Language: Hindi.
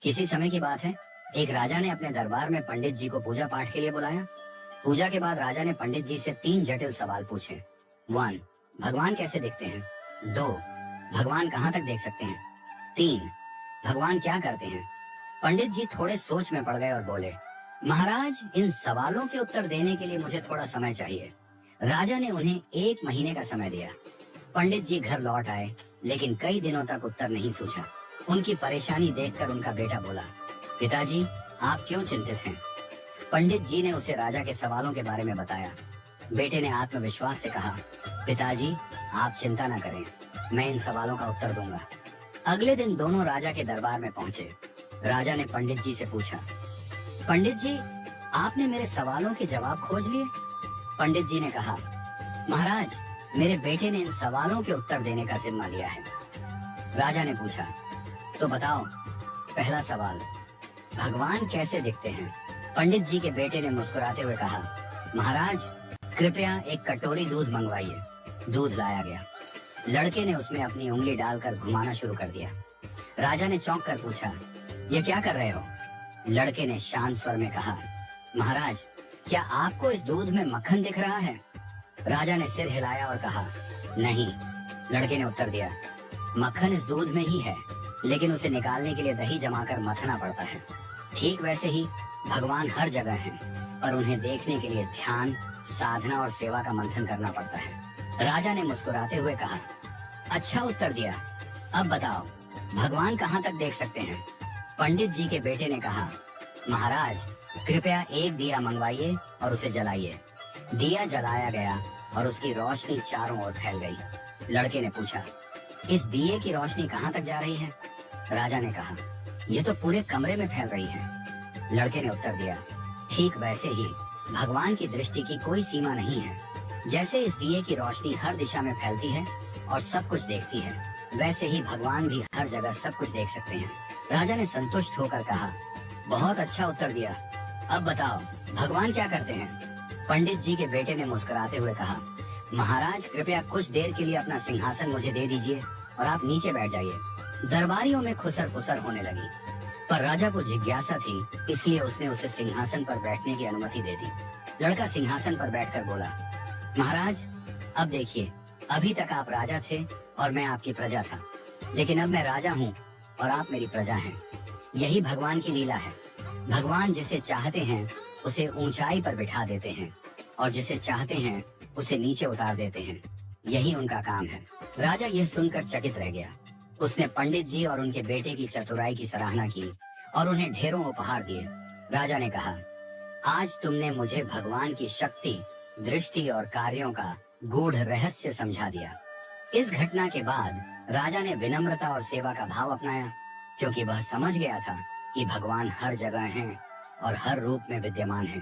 किसी समय की बात है, एक राजा ने अपने दरबार में पंडित जी को पूजा पाठ के लिए बुलाया। पूजा के बाद राजा ने पंडित जी से 3 जटिल सवाल पूछे। 1. भगवान कैसे दिखते हैं? 2. भगवान कहाँ तक देख सकते हैं? 3. भगवान क्या करते हैं? पंडित जी थोड़े सोच में पड़ गए और बोले, महाराज, इन सवालों के उत्तर देने के लिए मुझे थोड़ा समय चाहिए। राजा ने उन्हें 1 महीने का समय दिया। पंडित जी घर लौट आए, लेकिन कई दिनों तक उत्तर नहीं सूझा। उनकी परेशानी देखकर उनका बेटा बोला, पिताजी, आप क्यों चिंतित हैं? पंडित जी ने उसे राजा के सवालों के बारे में बताया। बेटे ने आत्मविश्वास से कहा, पिताजी, आप चिंता न करें, मैं इन सवालों का उत्तर दूंगा। अगले दिन दोनों राजा के दरबार में पहुंचे। राजा ने पंडित जी से पूछा, पंडित जी, आपने मेरे सवालों के जवाब खोज लिए? पंडित जी ने कहा, महाराज, मेरे बेटे ने इन सवालों के उत्तर देने का जिम्मा लिया है। राजा ने पूछा, तो बताओ, पहला सवाल, भगवान कैसे दिखते हैं? पंडित जी के बेटे ने मुस्कुराते हुए कहा, महाराज, कृपया एक कटोरी दूध मंगवाइए। दूध लाया गया। लड़के ने उसमें अपनी उंगली डालकर घुमाना शुरू कर दिया। राजा ने चौंक कर पूछा, ये क्या कर रहे हो? लड़के ने शांत स्वर में कहा, महाराज, क्या आपको इस दूध में मक्खन दिख रहा है? राजा ने सिर हिलाया और कहा, नहीं। लड़के ने उत्तर दिया, मक्खन इस दूध में ही है, लेकिन उसे निकालने के लिए दही जमाकर मथना पड़ता है। ठीक वैसे ही भगवान हर जगह हैं, पर उन्हें देखने के लिए ध्यान, साधना और सेवा का मंथन करना पड़ता है। राजा ने मुस्कुराते हुए कहा, अच्छा उत्तर दिया। अब बताओ, भगवान कहाँ तक देख सकते हैं? पंडित जी के बेटे ने कहा, महाराज, कृपया एक दिया मंगवाइए और उसे जलाइए। दिया जलाया गया और उसकी रोशनी चारों ओर फैल गई। लड़के ने पूछा, इस दिए की रोशनी कहाँ तक जा रही है? राजा ने कहा, ये तो पूरे कमरे में फैल रही है। लड़के ने उत्तर दिया, ठीक वैसे ही भगवान की दृष्टि की कोई सीमा नहीं है। जैसे इस दिए की रोशनी हर दिशा में फैलती है और सब कुछ देखती है, वैसे ही भगवान भी हर जगह सब कुछ देख सकते हैं। राजा ने संतुष्ट होकर कहा, बहुत अच्छा उत्तर दिया। अब बताओ, भगवान क्या करते हैं? पंडित जी के बेटे ने मुस्कुराते हुए कहा, महाराज, कृपया कुछ देर के लिए अपना सिंहासन मुझे दे दीजिए और आप नीचे बैठ जाइए। दरबारियों में खुसर पुसर होने लगी, पर राजा को जिज्ञासा थी, इसलिए उसने उसे सिंहासन पर बैठने की अनुमति दे दी। लड़का सिंहासन पर बैठकर बोला, महाराज, अब देखिए, अभी तक आप राजा थे और मैं आपकी प्रजा था, लेकिन अब मैं राजा हूँ और आप मेरी प्रजा हैं। यही भगवान की लीला है। भगवान जिसे चाहते हैं उसे ऊंचाई पर बिठा देते हैं और जिसे चाहते हैं उसे नीचे उतार देते हैं। यही उनका काम है। राजा यह सुनकर चकित रह गया। उसने पंडित जी और उनके बेटे की चतुराई की सराहना की और उन्हें ढेरों उपहार दिए। राजा ने कहा, आज तुमने मुझे भगवान की शक्ति, दृष्टि और कार्यों का गूढ़ रहस्य समझा दिया। इस घटना के बाद राजा ने विनम्रता और सेवा का भाव अपनाया, क्योंकि वह समझ गया था कि भगवान हर जगह हैं और हर रूप में विद्यमान हैं।